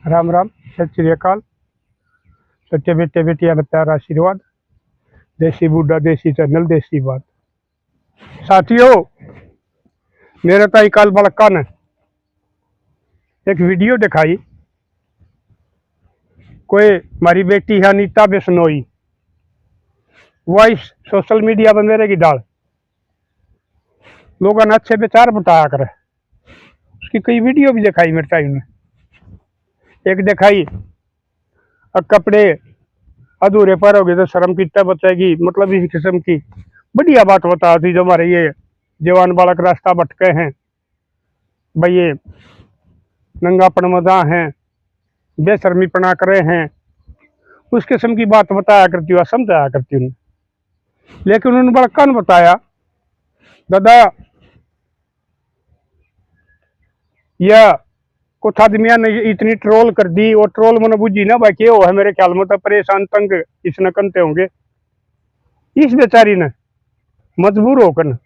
राम राम, सत श्री अकाल। सच्चे बेटे बेटिया का प्यारा आशीर्वाद। देसी बूढ़ा देसी चैनल देसी बात। साथियों, मेरे ताई कल बड़का ने एक वीडियो दिखाई। कोई हमारी बेटी है Anita Bishnoi, voice social media पर मेरे की डाल लोगों ने अच्छे विचार बताया करे। उसकी कई वीडियो भी दिखाई मेरे ताई ने। एक दिखाई कपड़े अधूरे पर हो गए तो शर्म कितना बचेगी, मतलब इस किस्म की बढ़िया बात बता दी। जो हमारे ये जवान बालक रास्ता भटके हैं भाई, ये नंगापन मजा हैं, बेशर्मी पना करे हैं, उस किस्म की बात बताया करती हूँ, समझाया करती हूँ। लेकिन उन्होंने बड़ा कन बताया, दादा यह कुछ आदमिया ने इतनी ट्रोल कर दी, और ट्रोल मैंने बुझी ना भाई क्या है, मेरे ख्याल में तो परेशान तंग इसने करते होंगे। इस बेचारी ने मजबूर होकर न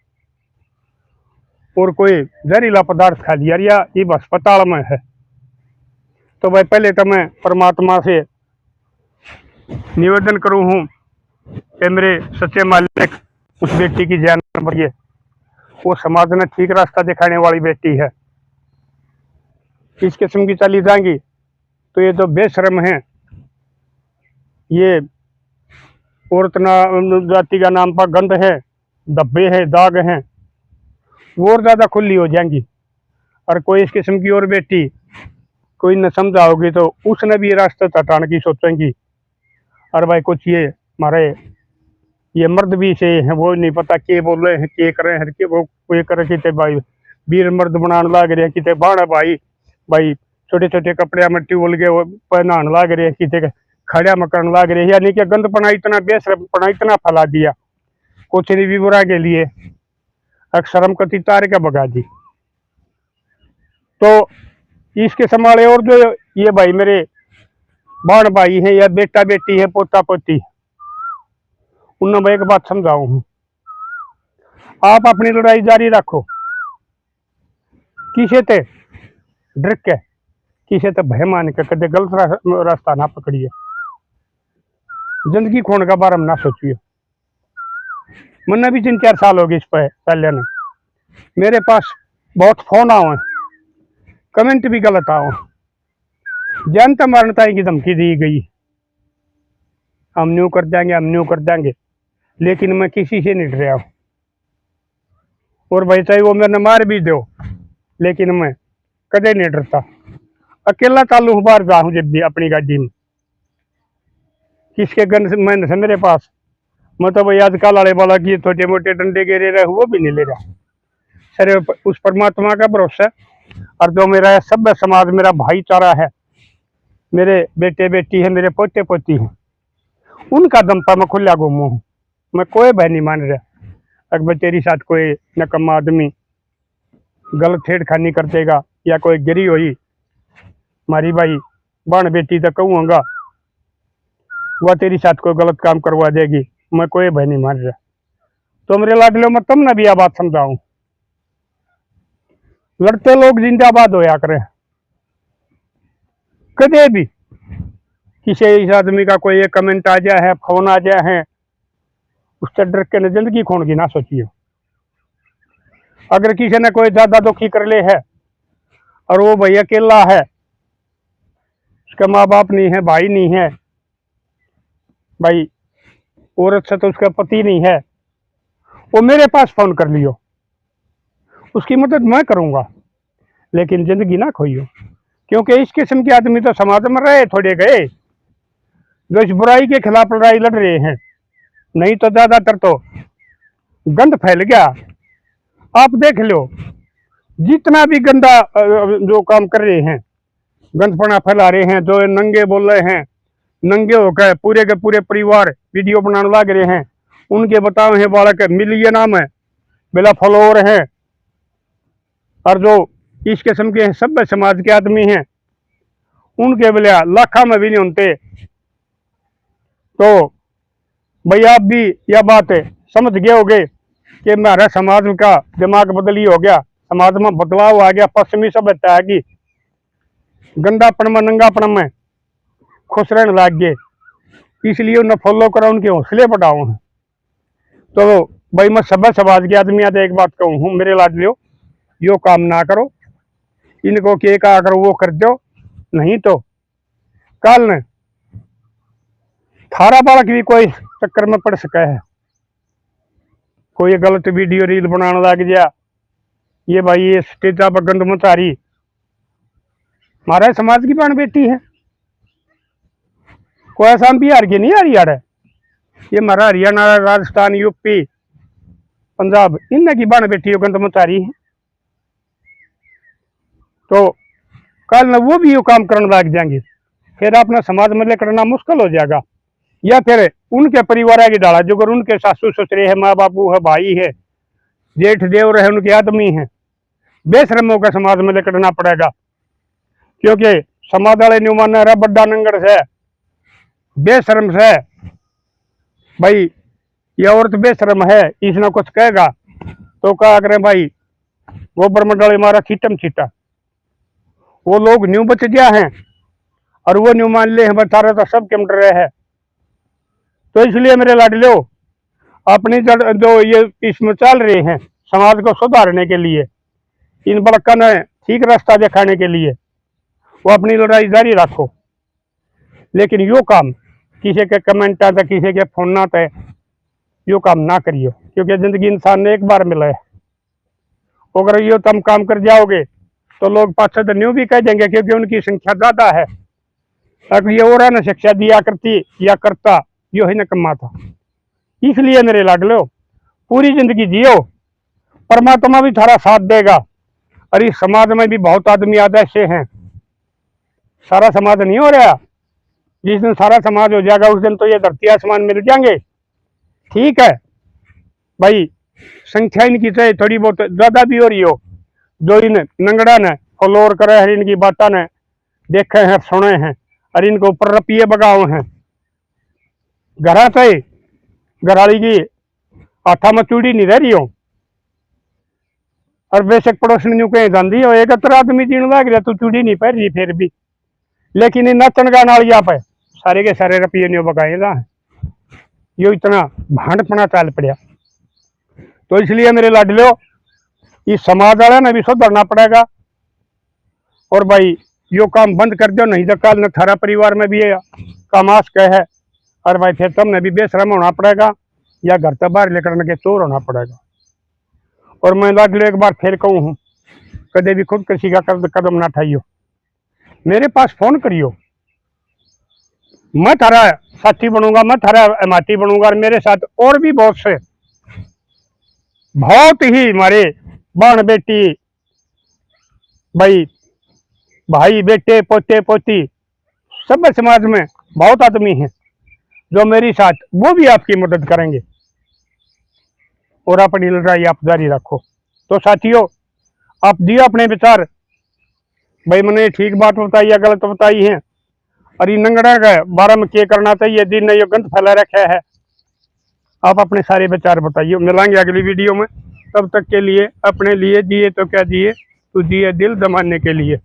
और कोई जहरीला पदार्थ खा लिया या ये अस्पताल में है। तो भाई पहले तो मैं परमात्मा से निवेदन करूं हूं कि मेरे सच्चे मालिक उस बेटी की जान बढ़िए। वो समाज में ठीक रास्ता दिखाने वाली बेटी है। इस किस्म की चली जाएंगी तो ये तो बेशरम है, ये औरत जाति का नाम पर गंद है, धब्बे है, दाग हैं, वो और ज्यादा खुली हो जाएंगी। और कोई इस किस्म की और बेटी कोई न समझाओगी तो उसने भी रास्ते हटाने की सोचेंगी। और भाई कुछ ये हमारे ये मर्द भी से हैं, वो नहीं पता के बोल रहे हैं, के कर रहे हैं, के वो कोई करे किते भाई वीर मर्द बनाने लाग रहे हैं, किते बाण भाई भाई छोटे छोटे कपड़े में ट्यूबल के पहनाने लाग रहे हैं, किते खड़िया में करने लाग रहे हैं। यानी कि गंदपना इतना बेशरमपना इतना फैला दिया कुछ नहीं भी बुरा के लिए, अक्षरम कति तार का बगा दी। तो इसके संभाले और जो ये भाई मेरे बाण भाई है या बेटा बेटी है, पोता पोती, उन्हें मैं एक बात समझाऊं हूं, आप अपनी लड़ाई जारी रखो। किसे ते डर के, किसे ते भय मान के कदे गलत रास्ता ना पकड़िए। जिंदगी खोने का बारे में ना सोचिए। मैंने भी 3-4 साल हो गए इस पर पहले ने मेरे पास बहुत फोन आओ, कमेंट भी गलत आओ, जनता मारने की धमकी दी गई, हम न्यू कर देंगे, हम न्यू कर देंगे। लेकिन मैं किसी से नहीं डरा हूं, और भाई चाहे वो मेरे मार भी दो, लेकिन मैं कदे नहीं डरता। अकेला चालू बाहर जाऊं जब भी अपनी गाड़ी में, किसके गन मैन से मेरे पास, मतलब भाई आजकल वाले वाला की छोटे मोटे डंडे गिरे रहे वो भी नहीं ले रहा। सिर्फ उस परमात्मा का भरोसा, और जो मेरा सभ्य समाज मेरा भाईचारा है, मेरे बेटे बेटी है, मेरे पोते पोती हैं, उनका दम पर मैं खुला घूमू हूँ। मैं कोई भय नहीं मान रहा। अगर तेरी साथ कोई नकम्मा आदमी गलत छेड़खानी कर देगा या कोई गिरी हुई मारी भाई बाण बेटी तो कहूँगा वह तेरी साथ कोई गलत काम करवा देगी, मैं कोई भय नहीं मान रहा। तो मेरे लाडलो मैं तुमने भी यह बात समझाऊं, लड़ते लोग जिंदाबाद होया करें। कदे भी किसी इस आदमी का कोई एक कमेंट आ जाए है, फोन आ जाए है, उससे डर के न जिंदगी खोन की ना सोचियो। अगर किसी ने कोई ज्यादा दुखी कर ले है और वो भाई अकेला है, उसका माँ बाप नहीं है, भाई नहीं है, भाई औरत से तो उसका पति नहीं है, वो मेरे पास फोन कर लियो, उसकी मदद मैं करूंगा। लेकिन जिंदगी ना खोइयो, क्योंकि इस किस्म के आदमी तो समाज में रहे थोड़े गए जो इस बुराई के खिलाफ लड़ाई लड़ रहे हैं। नहीं तो ज्यादातर तो गंद फैल गया। आप देख लो, जितना भी गंदा जो काम कर रहे हैं, गंदपना फैला रहे हैं, जो नंगे बोल रहे हैं, नंगे होकर पूरे के पूरे परिवार वीडियो बनाने लग रहे हैं, उनके बताओ है बालक मिलियन नाम है, बेला फॉलोअर हैं, और जो इस किस्म के सभ्य समाज के आदमी हैं उनके बेला लाखा में भी नहीं होते। तो भाई आप भी यह बात समझ गए होगे कि हमारा समाज का दिमाग बदली हो गया, समाज में बदलाव आ गया, पश्चिमी सभ्यता आ गई। गंदापन में नंगापन में खुश रहने लग गए, इसलिए उन्हें फॉलो करा, उनके हौसले बढ़ाओ हैं। तो भाई मैं सब समाज के आदमी आते एक बात कहूँ हूँ, मेरे लाड लियो यो काम ना करो, इनको के कहा करो वो कर दो, नहीं तो कल न थारा बालक भी कोई चक्कर में पड़ सका है, कोई गलत वीडियो रील बनाने लग गया, ये भाई ये स्टेजा पर गंद मचारी, हमारे समाज की बहन बेटी है, कोई आसाम बिहार की नहीं आ रही यार, ये हमारा हरियाणा राजस्थान यूपी पंजाब इन की बहन बेटी गंद मचारी है। तो कल न वो भी ये काम करने लग जाएंगे, फिर अपना समाज में लेकर करना मुश्किल हो जाएगा, या फिर उनके परिवार की डाला जो अगर उनके सासू ससुरे है, माँ बापू है, भाई है, जेठ देवर है, उनके आदमी है, बेशरमों का समाज में लेकर करना पड़ेगा, क्योंकि समाज वाले न्यू माना रहा बड्डा नंगड़ से बेशरम से, भाई ये औरत बेशरम है, इसने कुछ कहेगा तो क्या करें भाई गोबर में डाले मारा छीटम छीटा, वो लोग न्यू बच गया है और वो न्यू मान ले हैं बता रहे तो सब कम रहे हैं। तो इसलिए मेरे लाडलो अपनी जो ये इसमें चल रहे हैं समाज को सुधारने के लिए, इन बड़का ने ठीक रास्ता दिखाने के लिए वो अपनी लड़ाई जारी रखो, लेकिन यो काम किसी के कमेंट आता किसी के फोन आता है यो काम ना करियो, क्योंकि जिंदगी इंसान ने एक बार मिला है, अगर यो तुम काम कर जाओगे तो लोग पाछे तो न्यू भी कह देंगे क्योंकि उनकी संख्या ज्यादा है, अगर ये और न शिक्षा दिया करती या करता यो ही न कमा था। इसलिए मेरे लाडलो पूरी जिंदगी जियो, परमात्मा भी थारा साथ देगा, और इस समाज में भी बहुत आदमी आदे ऐसे हैं, सारा समाज नहीं हो रहा, जिस दिन सारा समाज हो जाएगा उस दिन तो ये धरती आसमान मिल जाएंगे। ठीक है भाई, संख्या इनकी चाहे थोड़ी बहुत ज्यादा भी हो रही हो, जो इन नंगड़ा ने फॉलोअर करे हैं, इनकी बातें ने देखे हैं सुने हैं और इनको ऊपर रपिए बगाओ हैं, घरा से घराली की हाथा में चूड़ी नहीं रह रही हो, और बेशक पड़ोसन न्यू कहीं जाती हो एक अतर आदमी जीण लग रहा तू चूड़ी नहीं पहन रही फिर भी, लेकिन इन नचन गाने वाली आप है सारे के सारे रपिए न्यू बगाएगा, यो इतना भांडपना चाल पड़ा। तो इसलिए मेरे लाडलो इस समाज वाला ने भी सुधरना पड़ेगा, और भाई यो काम बंद कर दो, नहीं तो कल न थारा परिवार में भी कामाश कह है, और भाई फिर तुमने भी बेशरम होना पड़ेगा या घर से बाहर लेकर के चोर होना पड़ेगा। और मैं लाडलो एक बार फिर कहूँ हूँ, कदे भी खुद किसी का कदम ना उठाइयो, मेरे पास फोन करियो, मैं थारा साथी बनूंगा, मैं थारा हिमाती बनूंगा, और मेरे साथ और भी बहुत से बहुत ही हमारे बहन बेटी भाई भाई बेटे पोते पोती सब समाज में बहुत आदमी हैं जो मेरी साथ वो भी आपकी मदद करेंगे, और अपनी लड़ाई आप जारी रखो। तो साथियों आप दिए अपने विचार, भाई मैंने ठीक बात बताई या गलत बताई है, और ये नंगड़ा का बारे में क्या करना चाहिए, दिन ने ये गंद फैला रखा है, आप अपने सारे विचार बताइए। मिलेंगे अगली वीडियो में, तब तक के लिए अपने लिए जिए तो क्या जिए, तू जिए दिल दमाने के लिए।